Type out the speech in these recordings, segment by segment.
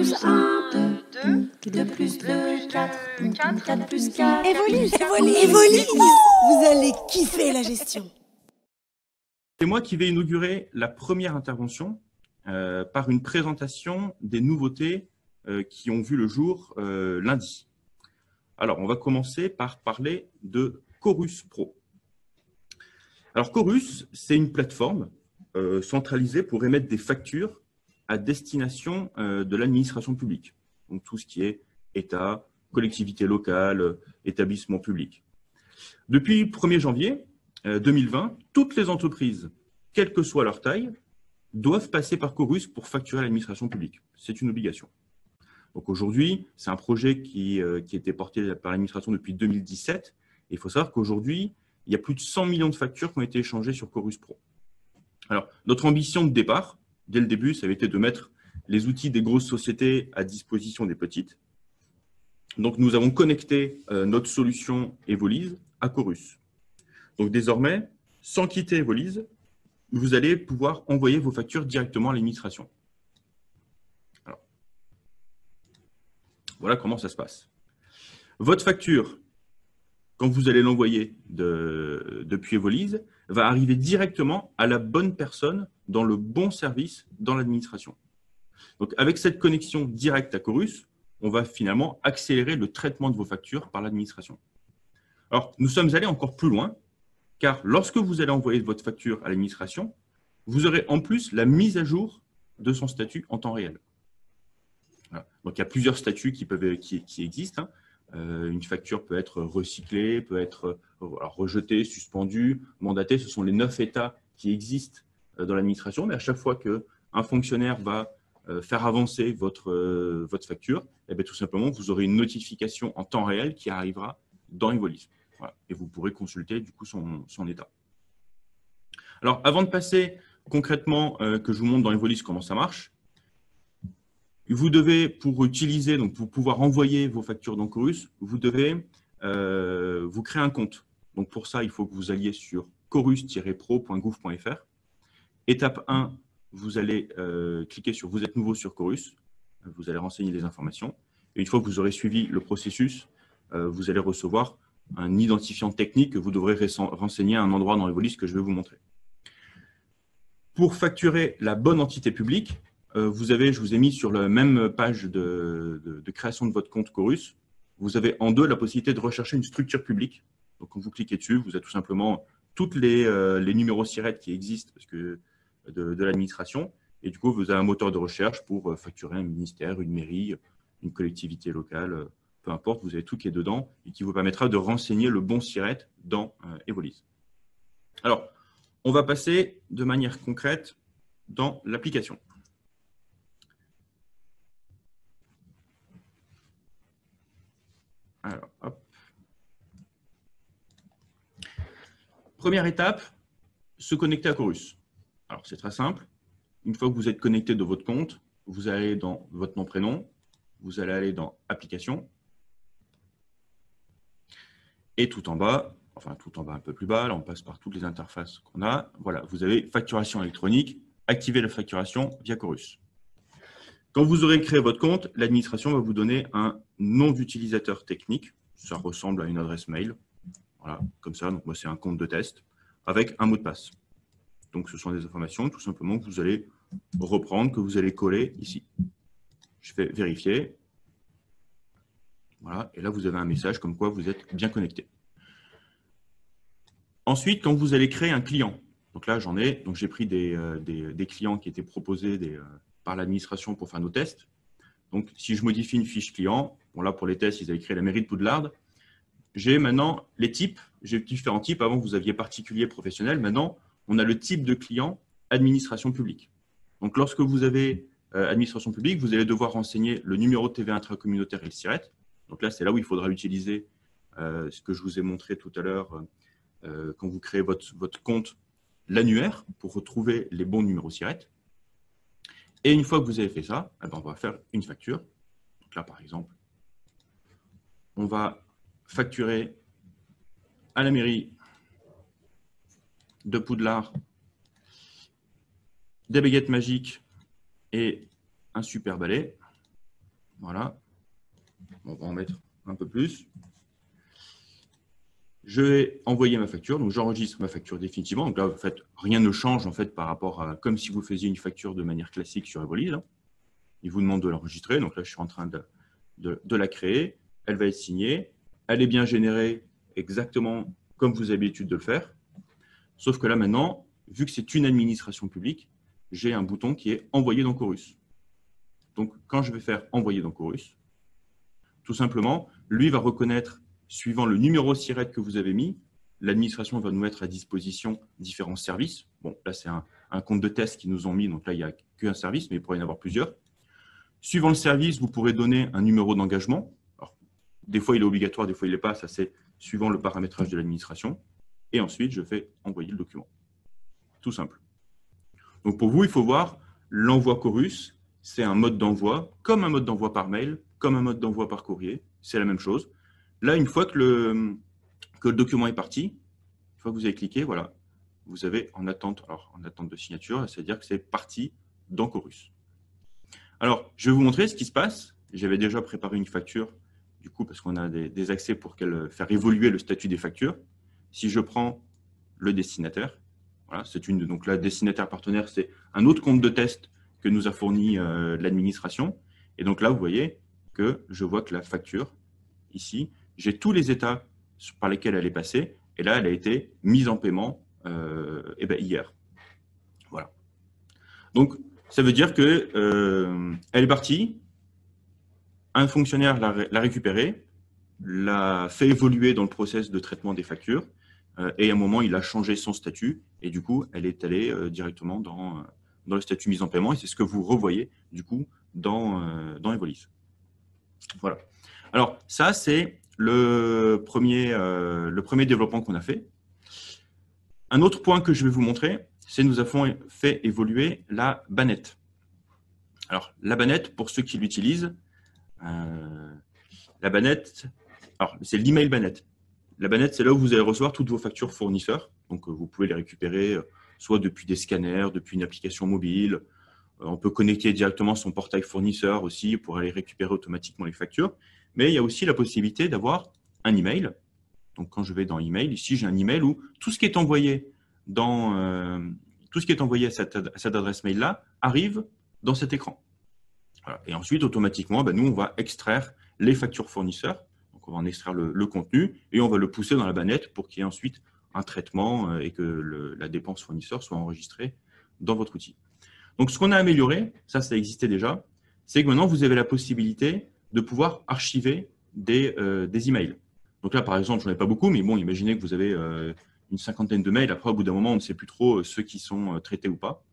plus 1, 2, 2 plus 2, 4, 4 plus 4. Evolis, vous allez kiffer la gestion. C'est moi qui vais inaugurer la première intervention par une présentation des nouveautés qui ont vu le jour lundi. Alors, on va commencer par parler de Chorus Pro. Alors, Chorus, c'est une plateforme centralisée pour émettre des factures à destination de l'administration publique. Donc, tout ce qui est État, collectivité locale, établissement public. Depuis le 1er janvier 2020, toutes les entreprises, quelle que soit leur taille, doivent passer par Chorus pour facturer l'administration publique. C'est une obligation. Donc aujourd'hui, c'est un projet qui a été porté par l'administration depuis 2017. Et il faut savoir qu'aujourd'hui, il y a plus de 100 millions de factures qui ont été échangées sur Chorus Pro. Alors, notre ambition de départ, dès le début, ça avait été de mettre les outils des grosses sociétés à disposition des petites. Donc, nous avons connecté notre solution Evolise à Chorus. Donc, désormais, sans quitter Evolise, vous allez pouvoir envoyer vos factures directement à l'administration. Alors, voilà comment ça se passe. Votre facture, quand vous allez l'envoyer depuis Evolise, va arriver directement à la bonne personne dans le bon service dans l'administration. Donc, avec cette connexion directe à Chorus, on va finalement accélérer le traitement de vos factures par l'administration. Alors, nous sommes allés encore plus loin, car lorsque vous allez envoyer votre facture à l'administration, vous aurez en plus la mise à jour de son statut en temps réel. Voilà. Donc, il y a plusieurs statuts qui existent. Une facture peut être recyclée, peut être rejetée, suspendue, mandatée. Ce sont les 9 états qui existent dans l'administration. Mais à chaque fois qu'un fonctionnaire va faire avancer votre facture, eh bien, tout simplement, vous aurez une notification en temps réel qui arrivera dans Evolise. Voilà. Et vous pourrez consulter du coup son état. Alors, avant de passer concrètement, que je vous montre dans Evolise comment ça marche, vous devez, pour utiliser, donc pour pouvoir envoyer vos factures dans Chorus, vous devez vous créer un compte. Donc, pour ça, il faut que vous alliez sur chorus-pro.gouv.fr. Étape 1, vous allez cliquer sur « Vous êtes nouveau sur Chorus ». Vous allez renseigner les informations. Et une fois que vous aurez suivi le processus, vous allez recevoir un identifiant technique que vous devrez renseigner à un endroit dans Evolise que je vais vous montrer. Pour facturer la bonne entité publique, je vous ai mis sur la même page de création de votre compte Chorus, vous avez en deux la possibilité de rechercher une structure publique. Donc, quand vous cliquez dessus, vous avez tout simplement tous les numéros SIRET qui existent de l'administration. Et du coup, vous avez un moteur de recherche pour facturer un ministère, une mairie, une collectivité locale, peu importe, vous avez tout qui est dedans et qui vous permettra de renseigner le bon SIRET dans Evolise. Alors, on va passer de manière concrète dans l'application. Alors, hop. Première étape, se connecter à Chorus. Alors, c'est très simple. Une fois que vous êtes connecté de votre compte, vous allez dans votre nom, prénom, vous allez aller dans Applications. Et tout en bas, enfin tout en bas un peu plus bas, là on passe par toutes les interfaces qu'on a. Voilà, vous avez facturation électronique, activez la facturation via Chorus. Quand vous aurez créé votre compte, l'administration va vous donner un nom d'utilisateur technique. Ça ressemble à une adresse mail. Voilà, comme ça. Donc moi, c'est un compte de test avec un mot de passe. Donc, ce sont des informations tout simplement que vous allez reprendre, que vous allez coller ici. Je fais vérifier. Voilà, et là, vous avez un message comme quoi vous êtes bien connecté. Ensuite, quand vous allez créer un client, donc là, j'en ai, donc j'ai pris des clients qui étaient proposés par l'administration pour faire nos tests. Donc, si je modifie une fiche client, bon là, pour les tests, ils avaient créé la mairie de Poudlard. J'ai maintenant les types, j'ai différents types. Avant, vous aviez particulier, professionnel. Maintenant, on a le type de client administration publique. Donc, lorsque vous avez administration publique, vous allez devoir renseigner le numéro de TVA intracommunautaire et le SIRET. Donc là, c'est là où il faudra utiliser ce que je vous ai montré tout à l'heure quand vous créez votre compte, l'annuaire, pour retrouver les bons numéros SIRET. Et une fois que vous avez fait ça, eh ben, on va faire une facture. Donc là, par exemple, on va facturer à la mairie de Poudlard des baguettes magiques et un super balai. Voilà. On va en mettre un peu plus. Je vais envoyer ma facture. Donc, j'enregistre ma facture définitivement. Donc là, en fait, rien ne change en fait par rapport à comme si vous faisiez une facture de manière classique sur Evolise. Il vous demande de l'enregistrer. Donc là, je suis en train de la créer. Elle va être signée. Elle est bien générée exactement comme vous avez l'habitude de le faire. Sauf que là, maintenant, vu que c'est une administration publique, j'ai un bouton qui est envoyer dans Chorus. Donc, quand je vais faire envoyer dans Chorus, tout simplement, lui va reconnaître, suivant le numéro SIRET que vous avez mis, l'administration va nous mettre à disposition différents services. Bon, là, c'est un compte de test qu'ils nous ont mis, donc là, il n'y a qu'un service, mais il pourrait y en avoir plusieurs. Suivant le service, vous pourrez donner un numéro d'engagement. Des fois, il est obligatoire, des fois, il ne l'est pas. Ça, c'est suivant le paramétrage de l'administration. Et ensuite, je fais envoyer le document. Tout simple. Donc, pour vous, il faut voir l'envoi Chorus. C'est un mode d'envoi, comme un mode d'envoi par mail, comme un mode d'envoi par courrier. C'est la même chose. Là, une fois que le document est parti, une fois que vous avez cliqué, voilà, vous avez en attente, en attente de signature, c'est-à-dire que c'est parti dans Chorus. Alors, je vais vous montrer ce qui se passe. J'avais déjà préparé une facture, du coup, parce qu'on a des accès pour faire évoluer le statut des factures. Si je prends le destinataire, voilà, donc là, destinataire partenaire, c'est un autre compte de test que nous a fourni l'administration. Et donc là, vous voyez que je vois que la facture, ici, j'ai tous les états par lesquels elle est passée. Et là, elle a été mise en paiement hier. Voilà. Donc, ça veut dire qu'elle est partie, un fonctionnaire l'a récupérée, l'a fait évoluer dans le process de traitement des factures, et à un moment, il a changé son statut, et du coup, elle est allée directement dans le statut mise en paiement, et c'est ce que vous revoyez, du coup, dans Evolise. Voilà. Alors, ça, c'est le premier développement qu'on a fait. Un autre point que je vais vous montrer, c'est que nous avons fait évoluer la bannette. Alors, la bannette, pour ceux qui l'utilisent, la bannette, alors c'est l'email bannette. La bannette, c'est là où vous allez recevoir toutes vos factures fournisseurs. Donc, vous pouvez les récupérer soit depuis des scanners, depuis une application mobile. On peut connecter directement son portail fournisseur aussi pour aller récupérer automatiquement les factures. Mais il y a aussi la possibilité d'avoir un email. Donc, quand je vais dans email, ici, j'ai un email où tout ce qui est envoyé à cette adresse mail-là arrive dans cet écran. Voilà. Et ensuite, automatiquement, nous, on va extraire les factures fournisseurs. Donc, on va en extraire le contenu et on va le pousser dans la bannette pour qu'il y ait ensuite un traitement et que la dépense fournisseur soit enregistrée dans votre outil. Donc, ce qu'on a amélioré, ça existait déjà, c'est que maintenant, vous avez la possibilité de pouvoir archiver des emails. Donc là, par exemple, je n'en ai pas beaucoup, mais bon, imaginez que vous avez une cinquantaine de mails. Après, au bout d'un moment, on ne sait plus trop ceux qui sont traités ou pas.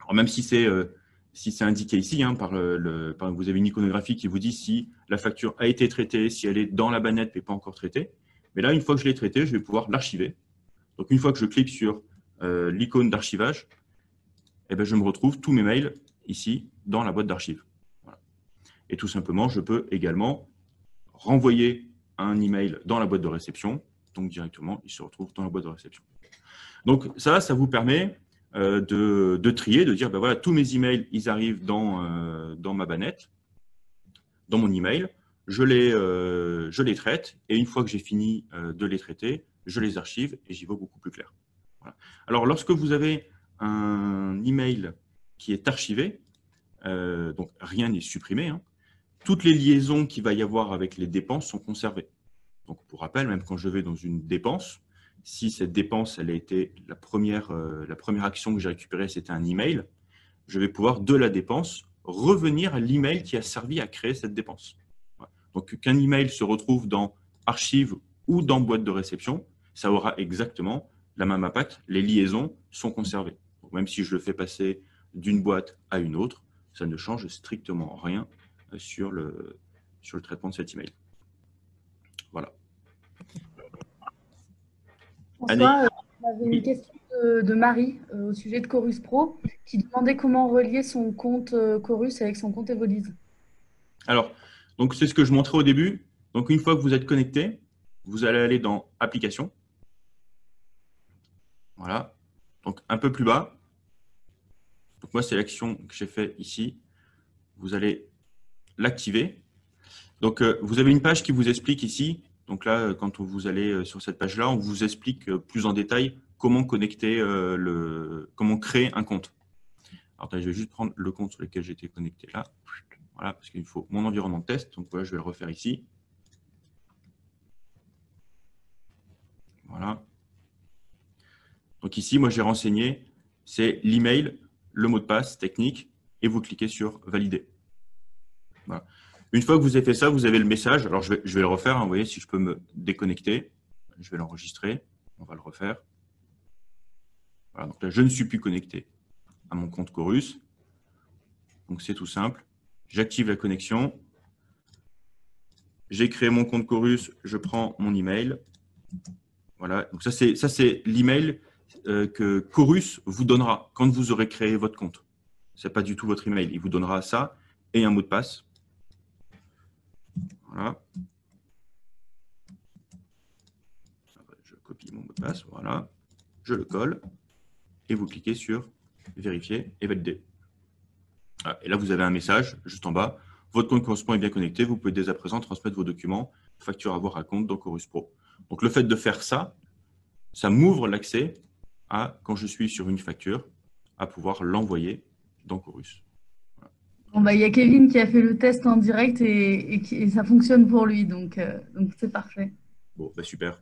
Alors, même si c'est indiqué ici, hein, vous avez une iconographie qui vous dit si la facture a été traitée, si elle est dans la bannette mais pas encore traitée. Mais là, une fois que je l'ai traitée, je vais pouvoir l'archiver. Donc, une fois que je clique sur l'icône d'archivage, je me retrouve tous mes mails ici dans la boîte d'archives. Voilà. Et tout simplement, je peux également renvoyer un email dans la boîte de réception. Donc, directement, il se retrouve dans la boîte de réception. Donc, ça vous permet de trier, de dire, voilà, tous mes emails, ils arrivent dans ma bannette, dans mon email, je les traite, et une fois que j'ai fini de les traiter, je les archive et j'y vois beaucoup plus clair. Voilà. Alors, lorsque vous avez un email qui est archivé, donc rien n'est supprimé, hein, toutes les liaisons qu'il va y avoir avec les dépenses sont conservées. Donc, pour rappel, même quand je vais dans une dépense, si cette dépense, elle a été la première action que j'ai récupérée, c'était un email, je vais pouvoir, de la dépense, revenir à l'email qui a servi à créer cette dépense. Voilà. Donc, qu'un email se retrouve dans archives ou dans boîte de réception, ça aura exactement la même impact. Les liaisons sont conservées. Donc, même si je le fais passer d'une boîte à une autre, ça ne change strictement rien sur le traitement de cet email. Voilà. François, on avait une question de Marie au sujet de Chorus Pro qui demandait comment relier son compte Chorus avec son compte Evolise. Alors, donc c'est ce que je montrais au début. Donc, une fois que vous êtes connecté, vous allez aller dans Applications. Voilà. Donc, un peu plus bas. Donc, moi, c'est l'action que j'ai fait ici. Vous allez l'activer. Donc, vous avez une page qui vous explique ici. Donc là, quand vous allez sur cette page-là, on vous explique plus en détail comment connecter, comment créer un compte. Alors, attendez, je vais juste prendre le compte sur lequel j'étais connecté là. Voilà, parce qu'il faut mon environnement de test. Donc voilà, je vais le refaire ici. Voilà. Donc ici, moi, j'ai renseigné, c'est l'email, le mot de passe technique, et vous cliquez sur valider. Voilà. Une fois que vous avez fait ça, vous avez le message. Alors, je vais le refaire. Hein, vous voyez, si je peux me déconnecter, je vais l'enregistrer. On va le refaire. Voilà, donc là, je ne suis plus connecté à mon compte Chorus. Donc, c'est tout simple. J'active la connexion. J'ai créé mon compte Chorus. Je prends mon email. Voilà. Donc, ça, c'est l'email que Chorus vous donnera quand vous aurez créé votre compte. Ce n'est pas du tout votre email. Il vous donnera ça et un mot de passe. Voilà. Je copie mon mot de passe. Voilà. Je le colle. Et vous cliquez sur vérifier et valider. Voilà. Et là, vous avez un message juste en bas. Votre compte correspond est bien connecté. Vous pouvez dès à présent transmettre vos documents, factures à voir à compte dans Chorus Pro. Donc, le fait de faire ça, ça m'ouvre l'accès à, quand je suis sur une facture, à pouvoir l'envoyer dans Chorus. Voilà. Bon, bah, y a Kevin qui a fait le test en direct et ça fonctionne pour lui. Donc c'est parfait. Bon, bah super.